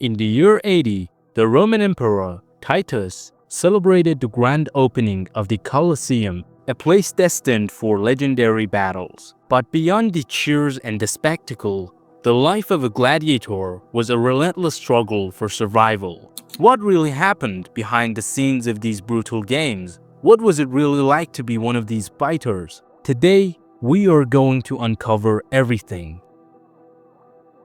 In the year 80, the Roman Emperor Titus celebrated the grand opening of the Colosseum, a place destined for legendary battles. But beyond the cheers and the spectacle, the life of a gladiator was a relentless struggle for survival. What really happened behind the scenes of these brutal games? What was it really like to be one of these fighters? Today, we are going to uncover everything.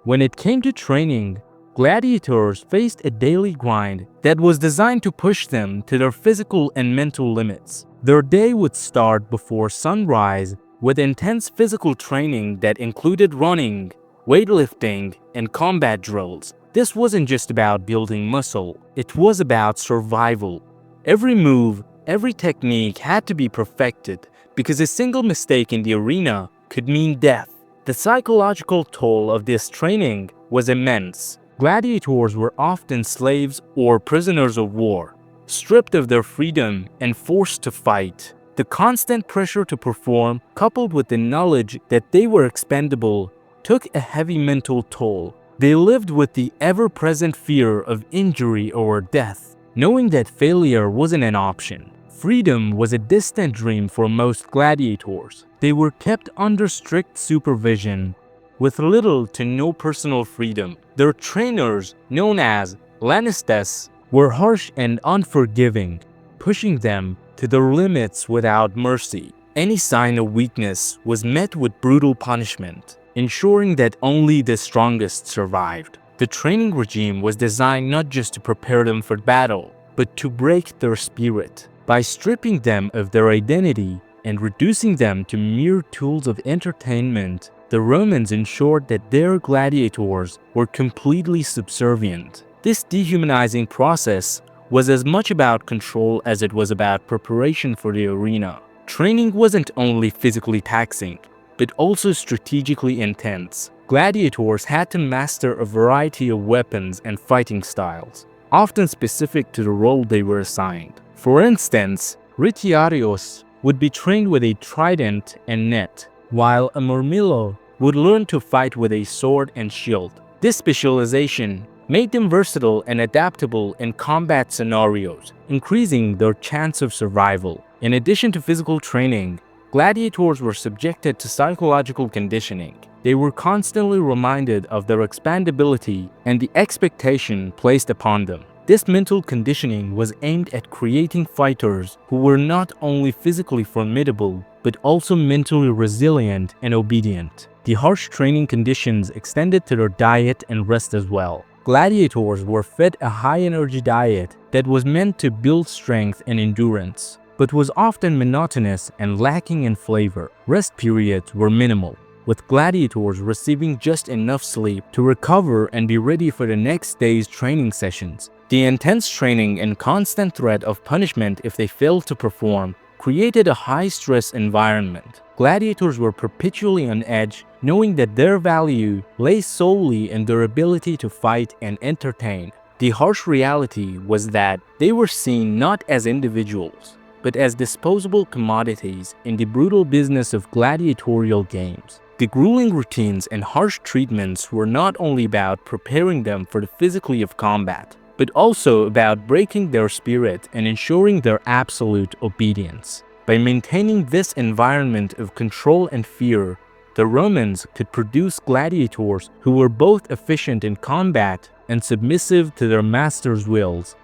When it came to training, gladiators faced a daily grind that was designed to push them to their physical and mental limits. Their day would start before sunrise with intense physical training that included running, weightlifting, and combat drills. This wasn't just about building muscle, it was about survival. Every move, every technique had to be perfected because a single mistake in the arena could mean death. The psychological toll of this training was immense. Gladiators were often slaves or prisoners of war, stripped of their freedom and forced to fight. The constant pressure to perform, coupled with the knowledge that they were expendable, took a heavy mental toll. They lived with the ever-present fear of injury or death, knowing that failure wasn't an option. Freedom was a distant dream for most gladiators. They were kept under strict supervision, with little to no personal freedom. Their trainers, known as lanistes, were harsh and unforgiving, pushing them to their limits without mercy. Any sign of weakness was met with brutal punishment, ensuring that only the strongest survived. The training regime was designed not just to prepare them for battle, but to break their spirit. By stripping them of their identity and reducing them to mere tools of entertainment, the Romans ensured that their gladiators were completely subservient. This dehumanizing process was as much about control as it was about preparation for the arena. Training wasn't only physically taxing, but also strategically intense. Gladiators had to master a variety of weapons and fighting styles, often specific to the role they were assigned. For instance, retiarios would be trained with a trident and net, while a murmillo would learn to fight with a sword and shield. This specialization made them versatile and adaptable in combat scenarios, increasing their chance of survival. In addition to physical training, gladiators were subjected to psychological conditioning. They were constantly reminded of their expandability and the expectation placed upon them. This mental conditioning was aimed at creating fighters who were not only physically formidable, but also mentally resilient and obedient. The harsh training conditions extended to their diet and rest as well. Gladiators were fed a high-energy diet that was meant to build strength and endurance, but was often monotonous and lacking in flavor. Rest periods were minimal, with gladiators receiving just enough sleep to recover and be ready for the next day's training sessions. The intense training and constant threat of punishment if they failed to perform created a high-stress environment. Gladiators were perpetually on edge, knowing that their value lay solely in their ability to fight and entertain. The harsh reality was that they were seen not as individuals, but as disposable commodities in the brutal business of gladiatorial games. The grueling routines and harsh treatments were not only about preparing them for the physicality of combat, but also about breaking their spirit and ensuring their absolute obedience. By maintaining this environment of control and fear, the Romans could produce gladiators who were both efficient in combat and submissive to their masters' wills.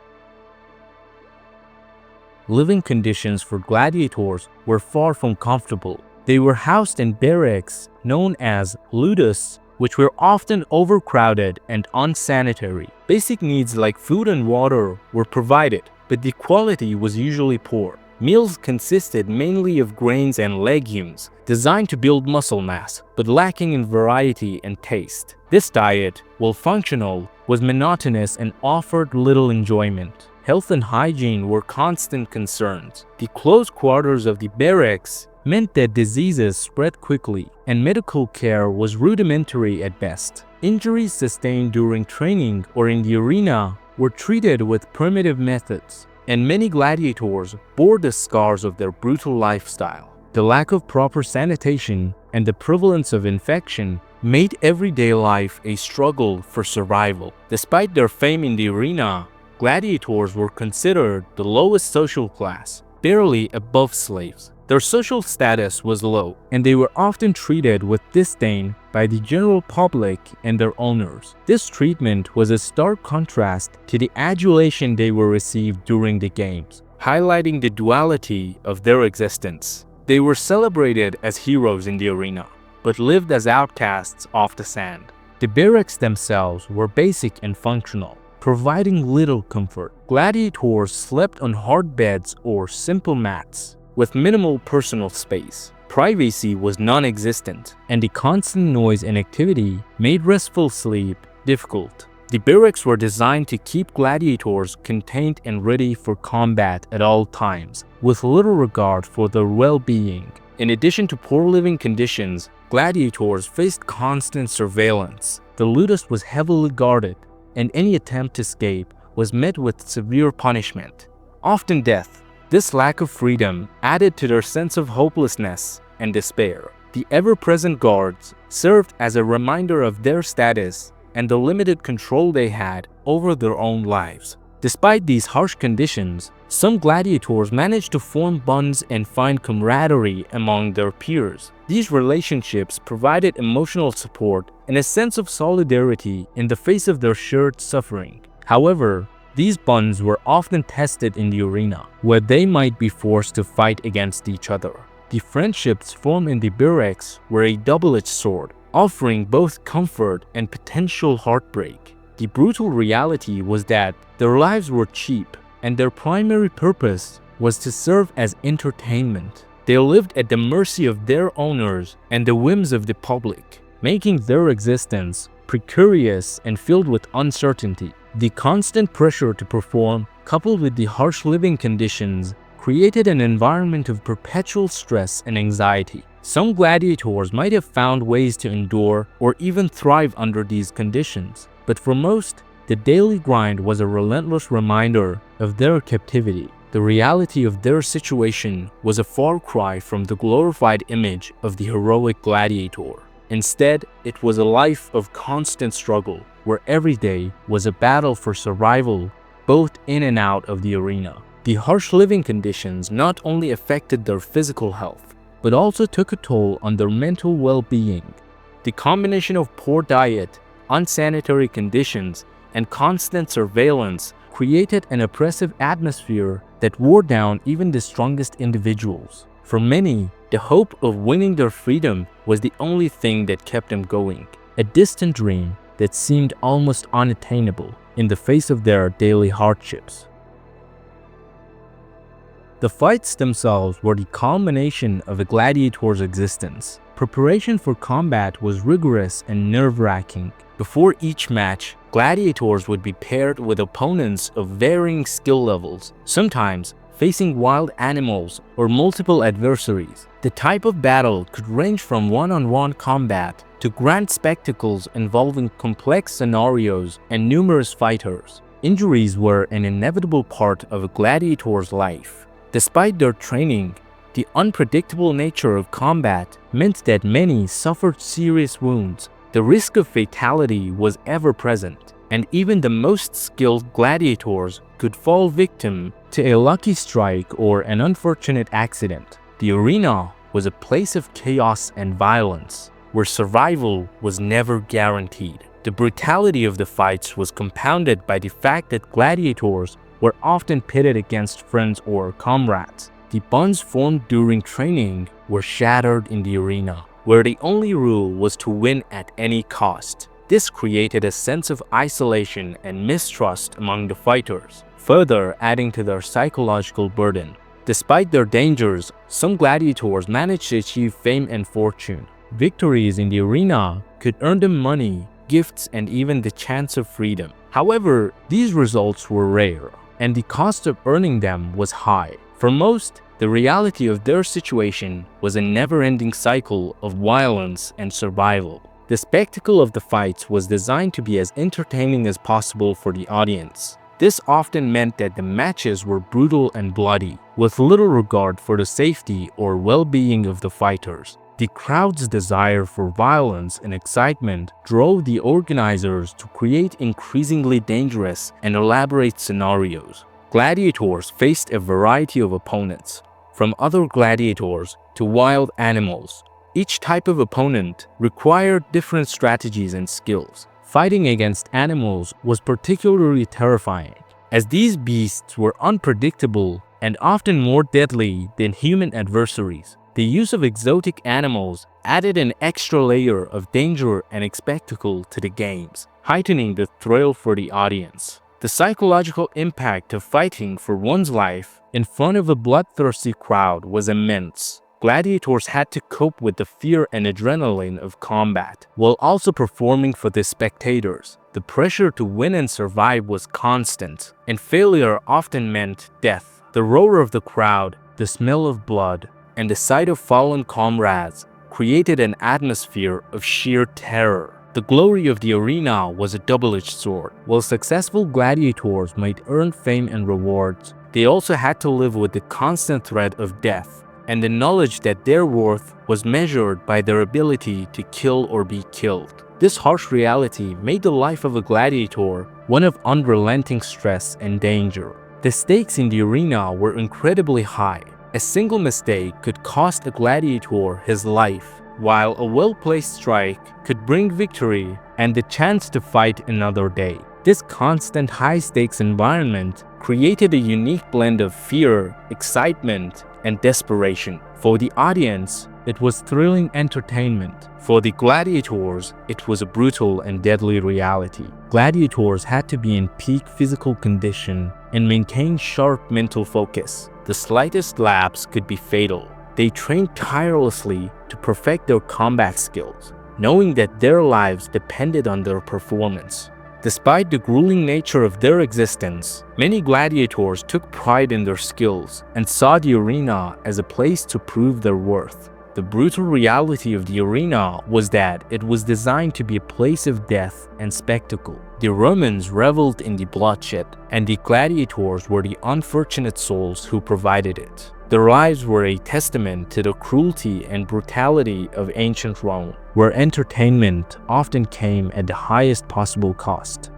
Living conditions for gladiators were far from comfortable. They were housed in barracks known as ludus, which were often overcrowded and unsanitary. Basic needs like food and water were provided, but the quality was usually poor. Meals consisted mainly of grains and legumes, designed to build muscle mass, but lacking in variety and taste. This diet, while functional, was monotonous and offered little enjoyment. Health and hygiene were constant concerns. The close quarters of the barracks meant that diseases spread quickly, and medical care was rudimentary at best. Injuries sustained during training or in the arena were treated with primitive methods, and many gladiators bore the scars of their brutal lifestyle. The lack of proper sanitation and the prevalence of infection made everyday life a struggle for survival. Despite their fame in the arena, gladiators were considered the lowest social class, barely above slaves. Their social status was low, and they were often treated with disdain by the general public and their owners. This treatment was a stark contrast to the adulation they were received during the games, highlighting the duality of their existence. They were celebrated as heroes in the arena, but lived as outcasts off the sand. The barracks themselves were basic and functional, providing little comfort. Gladiators slept on hard beds or simple mats, with minimal personal space. Privacy was non-existent, and the constant noise and activity made restful sleep difficult. The barracks were designed to keep gladiators contained and ready for combat at all times, with little regard for their well-being. In addition to poor living conditions, gladiators faced constant surveillance. The ludus was heavily guarded, and any attempt to escape was met with severe punishment, often death. This lack of freedom added to their sense of hopelessness and despair. The ever-present guards served as a reminder of their status and the limited control they had over their own lives. Despite these harsh conditions, some gladiators managed to form bonds and find camaraderie among their peers. These relationships provided emotional support and a sense of solidarity in the face of their shared suffering. However, these bonds were often tested in the arena, where they might be forced to fight against each other. The friendships formed in the barracks were a double-edged sword, offering both comfort and potential heartbreak. The brutal reality was that their lives were cheap, and their primary purpose was to serve as entertainment. They lived at the mercy of their owners and the whims of the public, making their existence precarious and filled with uncertainty. The constant pressure to perform, coupled with the harsh living conditions, created an environment of perpetual stress and anxiety. Some gladiators might have found ways to endure or even thrive under these conditions, but for most, the daily grind was a relentless reminder of their captivity. The reality of their situation was a far cry from the glorified image of the heroic gladiator. Instead, it was a life of constant struggle, where every day was a battle for survival, both in and out of the arena. The harsh living conditions not only affected their physical health, but also took a toll on their mental well-being. The combination of poor diet, unsanitary conditions, and constant surveillance created an oppressive atmosphere that wore down even the strongest individuals. For many, the hope of winning their freedom was the only thing that kept them going, a distant dream that seemed almost unattainable in the face of their daily hardships. The fights themselves were the culmination of a gladiator's existence. Preparation for combat was rigorous and nerve-wracking. Before each match, gladiators would be paired with opponents of varying skill levels, sometimes facing wild animals or multiple adversaries. The type of battle could range from one-on-one combat to grand spectacles involving complex scenarios and numerous fighters. Injuries were an inevitable part of a gladiator's life. Despite their training, the unpredictable nature of combat meant that many suffered serious wounds. The risk of fatality was ever present, and even the most skilled gladiators could fall victim to a lucky strike or an unfortunate accident. The arena was a place of chaos and violence, where survival was never guaranteed. The brutality of the fights was compounded by the fact that gladiators were often pitted against friends or comrades. The bonds formed during training were shattered in the arena, where the only rule was to win at any cost. This created a sense of isolation and mistrust among the fighters, further adding to their psychological burden. Despite their dangers, some gladiators managed to achieve fame and fortune. Victories in the arena could earn them money, gifts, and even the chance of freedom. However, these results were rare, and the cost of earning them was high. For most, the reality of their situation was a never-ending cycle of violence and survival. The spectacle of the fights was designed to be as entertaining as possible for the audience. This often meant that the matches were brutal and bloody, with little regard for the safety or well-being of the fighters. The crowd's desire for violence and excitement drove the organizers to create increasingly dangerous and elaborate scenarios. Gladiators faced a variety of opponents, from other gladiators to wild animals. Each type of opponent required different strategies and skills. Fighting against animals was particularly terrifying, as these beasts were unpredictable and often more deadly than human adversaries. The use of exotic animals added an extra layer of danger and spectacle to the games, heightening the thrill for the audience. The psychological impact of fighting for one's life in front of a bloodthirsty crowd was immense. Gladiators had to cope with the fear and adrenaline of combat, while also performing for the spectators. The pressure to win and survive was constant, and failure often meant death. The roar of the crowd, the smell of blood, and the sight of fallen comrades created an atmosphere of sheer terror. The glory of the arena was a double-edged sword. While successful gladiators might earn fame and rewards, they also had to live with the constant threat of death and the knowledge that their worth was measured by their ability to kill or be killed. This harsh reality made the life of a gladiator one of unrelenting stress and danger. The stakes in the arena were incredibly high. A single mistake could cost a gladiator his life, while a well-placed strike could bring victory and the chance to fight another day. This constant high-stakes environment created a unique blend of fear, excitement, and desperation. For the audience, it was thrilling entertainment. For the gladiators, it was a brutal and deadly reality. Gladiators had to be in peak physical condition and maintain sharp mental focus. The slightest lapse could be fatal. They trained tirelessly to perfect their combat skills, knowing that their lives depended on their performance. Despite the grueling nature of their existence, many gladiators took pride in their skills and saw the arena as a place to prove their worth. The brutal reality of the arena was that it was designed to be a place of death and spectacle. The Romans reveled in the bloodshed, and the gladiators were the unfortunate souls who provided it. Their lives were a testament to the cruelty and brutality of ancient Rome, where entertainment often came at the highest possible cost.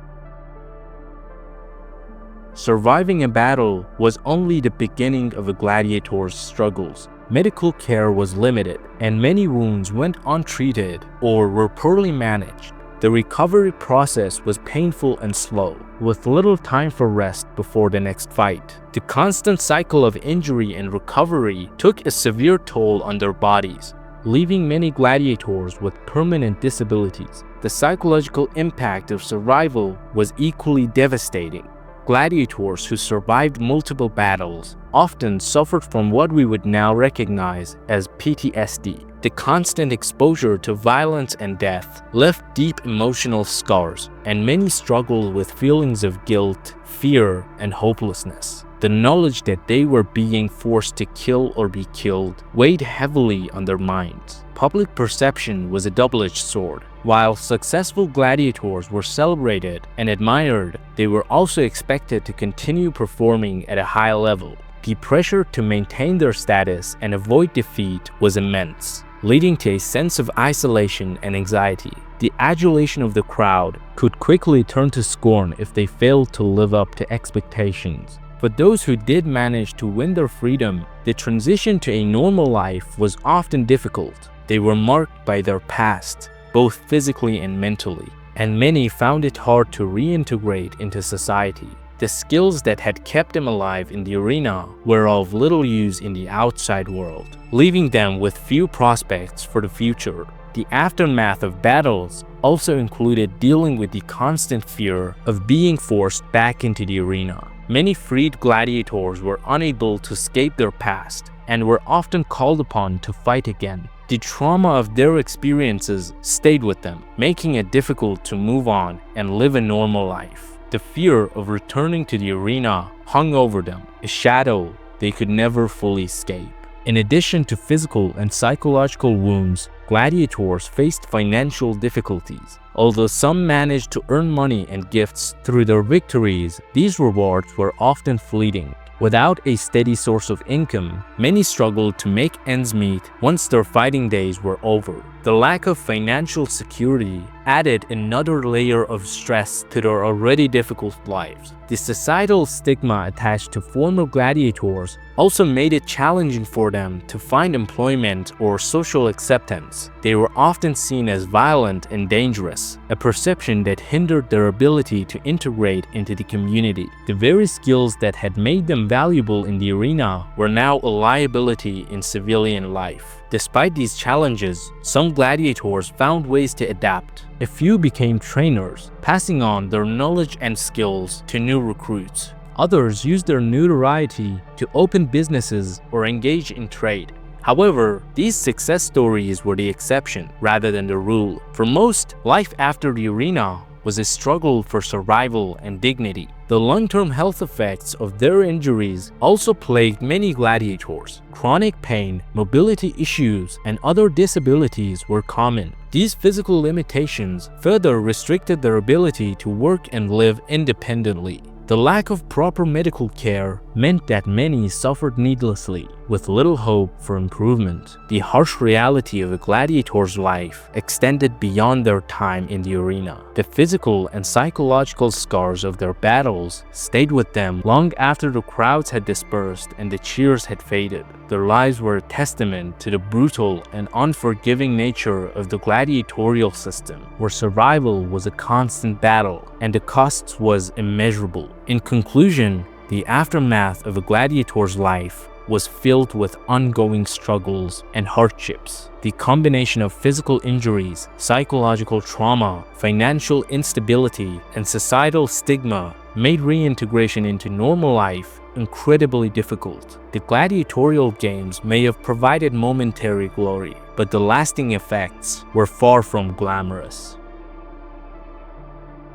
Surviving a battle was only the beginning of a gladiator's struggles. Medical care was limited, and many wounds went untreated or were poorly managed. The recovery process was painful and slow, with little time for rest before the next fight. The constant cycle of injury and recovery took a severe toll on their bodies, leaving many gladiators with permanent disabilities. The psychological impact of survival was equally devastating. Gladiators who survived multiple battles often suffered from what we would now recognize as PTSD. The constant exposure to violence and death left deep emotional scars, and many struggled with feelings of guilt, fear, and hopelessness. The knowledge that they were being forced to kill or be killed weighed heavily on their minds. Public perception was a double-edged sword. While successful gladiators were celebrated and admired, they were also expected to continue performing at a high level. The pressure to maintain their status and avoid defeat was immense, leading to a sense of isolation and anxiety. The adulation of the crowd could quickly turn to scorn if they failed to live up to expectations. For those who did manage to win their freedom, the transition to a normal life was often difficult. They were marked by their past, both physically and mentally, and many found it hard to reintegrate into society. The skills that had kept them alive in the arena were of little use in the outside world, leaving them with few prospects for the future. The aftermath of battles also included dealing with the constant fear of being forced back into the arena. Many freed gladiators were unable to escape their past and were often called upon to fight again. The trauma of their experiences stayed with them, making it difficult to move on and live a normal life. The fear of returning to the arena hung over them, a shadow they could never fully escape. In addition to physical and psychological wounds, gladiators faced financial difficulties. Although some managed to earn money and gifts through their victories, these rewards were often fleeting. Without a steady source of income, many struggled to make ends meet once their fighting days were over. The lack of financial security added another layer of stress to their already difficult lives. The societal stigma attached to former gladiators also made it challenging for them to find employment or social acceptance. They were often seen as violent and dangerous, a perception that hindered their ability to integrate into the community. The very skills that had made them valuable in the arena were now a liability in civilian life. Despite these challenges, some gladiators found ways to adapt. A few became trainers, passing on their knowledge and skills to new recruits. Others used their notoriety to open businesses or engage in trade. However, these success stories were the exception rather than the rule. For most, life after the arena was a struggle for survival and dignity. The long-term health effects of their injuries also plagued many gladiators. Chronic pain, mobility issues, and other disabilities were common. These physical limitations further restricted their ability to work and live independently. The lack of proper medical care meant that many suffered needlessly, with little hope for improvement. The harsh reality of a gladiator's life extended beyond their time in the arena. The physical and psychological scars of their battles stayed with them long after the crowds had dispersed and the cheers had faded. Their lives were a testament to the brutal and unforgiving nature of the gladiatorial system, where survival was a constant battle and the cost was immeasurable. In conclusion, the aftermath of a gladiator's life was filled with ongoing struggles and hardships. The combination of physical injuries, psychological trauma, financial instability, and societal stigma made reintegration into normal life incredibly difficult. The gladiatorial games may have provided momentary glory, but the lasting effects were far from glamorous.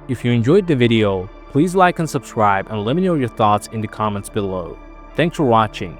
If you enjoyed the video, please like and subscribe and let me know your thoughts in the comments below. Thanks for watching.